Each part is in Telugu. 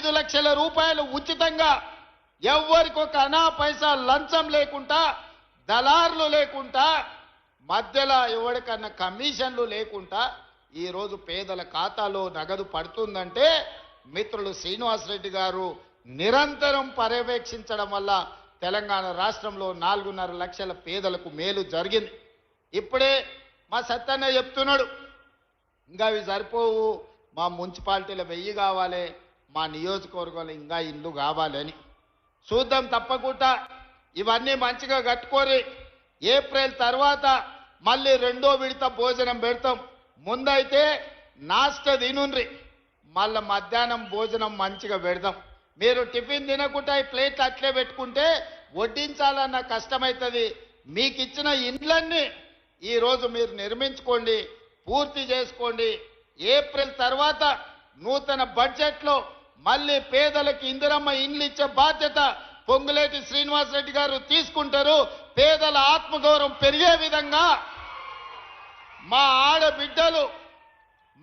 5 లక్షల రూపాయలు ఉచితంగా ఎవ్వరికి ఒక అనా పైసా లంచం లేకుండా దళారులు లేకుండా మధ్యలో ఎవరికన్నా కమిషన్లు లేకుండా ఈ రోజు పేదల ఖాతాలో నగదు పడుతుందంటే మిత్రులు శ్రీనివాసరెడ్డి గారు నిరంతరం పర్యవేక్షించడం వల్ల తెలంగాణ రాష్ట్రంలో 4.5 లక్షల పేదలకు మేలు జరిగింది. ఇప్పుడే మా సత్తన్న చెప్తున్నాడు, ఇంకా అవి సరిపోవు, మా మున్సిపాలిటీలో 1000 కావాలి, మా నియోజకవర్గంలో ఇంకా ఇల్లు కావాలని. చూద్దాం తప్పకుండా, ఇవన్నీ మంచిగా కట్టుకోరి. ఏప్రిల్ తర్వాత మళ్ళీ 2వ విడత భోజనం పెడతాం. ముందైతే నాష్ట తినుండ్రి, మళ్ళీ మధ్యాహ్నం భోజనం మంచిగా పెడదాం. మీరు టిఫిన్ తినకుండా ఈ ప్లేట్లు అట్లే పెట్టుకుంటే వడ్డించాలన్న కష్టమవుతుంది. మీకు ఇచ్చిన ఇండ్లన్నీ ఈరోజు మీరు నిర్మించుకోండి, పూర్తి చేసుకోండి. ఏప్రిల్ తర్వాత నూతన బడ్జెట్లో మళ్ళీ పేదలకు ఇందిరమ్మ ఇండ్లు ఇచ్చే బాధ్యత పొంగులేటి శ్రీనివాసరెడ్డి గారు తీసుకుంటారు. పేదల ఆత్మగౌరవం పెరిగే విధంగా మా ఆడబిడ్డలు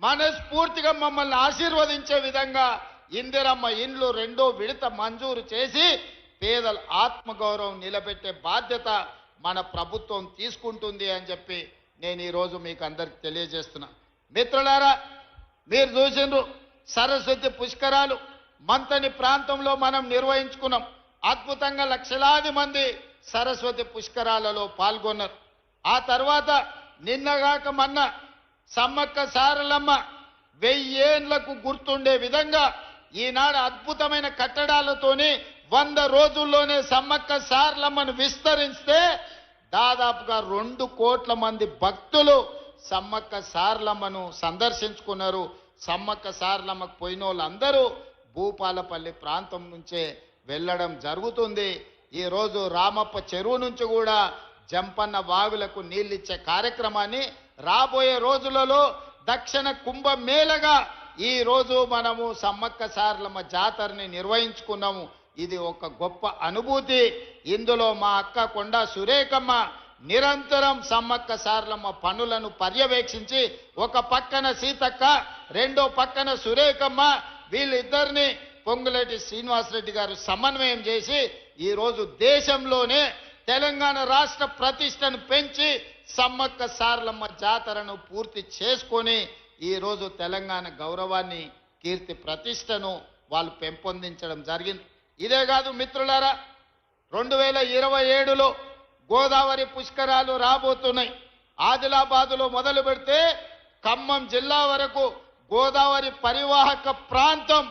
మనస్ఫూర్తిగా మమ్మల్ని ఆశీర్వదించే విధంగా ఇందిరమ్మ ఇండ్లు 2వ విడత మంజూరు చేసి పేదల ఆత్మగౌరవం నిలబెట్టే బాధ్యత మన ప్రభుత్వం తీసుకుంటుంది అని చెప్పి నేను ఈరోజు మీకు అందరికి తెలియజేస్తున్నా. మిత్రులారా, మీరు చూసిండ్రు సరస్వతి పుష్కరాలు మంతని ప్రాంతంలో మనం నిర్వహించుకున్నాం. అద్భుతంగా లక్షలాది మంది సరస్వతి పుష్కరాలలో పాల్గొన్నారు. ఆ తర్వాత నిన్నగాక మొన్న సమ్మక్క సారలమ్మ 1000 ఏళ్లకు గుర్తుండే విధంగా ఈనాడు అద్భుతమైన కట్టడాలతోని 100 రోజుల్లోనే సమ్మక్క సారలమ్మను విస్తరిస్తే దాదాపుగా 2 కోట్ల మంది భక్తులు సమ్మక్క సారలమ్మను సందర్శించుకున్నారు. సమ్మక్క సారలమ్మకు పోయిన వాళ్ళందరూ భూపాలపల్లి ప్రాంతం నుంచే వెళ్ళడం జరుగుతుంది. ఈరోజు రామప్ప చెరువు నుంచి కూడా జంపన్న వాగులకు నీళ్ళిచ్చే కార్యక్రమాన్ని రాబోయే రోజులలో దక్షిణ కుంభమేళగా ఈ రోజు మనము సమ్మక్క సారలమ్మ జాతరని నిర్వహించుకున్నాము. ఇది ఒక గొప్ప అనుభూతి. ఇందులో మా అక్క కొండా సురేఖమ్మ నిరంతరం సమ్మక్క సారలమ్మ పనులను పర్యవేక్షించి ఒక పక్కన సీతక్క, 2వ పక్కన సురేఖమ్మ, వీళ్ళిద్దరిని పొంగులేటి శ్రీనివాసరెడ్డి గారు సమన్వయం చేసి ఈరోజు దేశంలోనే తెలంగాణ రాష్ట్ర ప్రతిష్టను పెంచి సమ్మక్క సారలమ్మ జాతరను పూర్తి చేసుకొని ఈరోజు తెలంగాణ గౌరవాన్ని, కీర్తి ప్రతిష్టను వాళ్ళు పెంపొందించడం జరిగింది. ఇదే కాదు మిత్రులారా, 2027లో గోదావరి పుష్కరాలు రాబోతున్నాయి. ఆదిలాబాదులో మొదలు పెడితే ఖమ్మం జిల్లా వరకు గోదావరి పరివాహక ప్రాంతం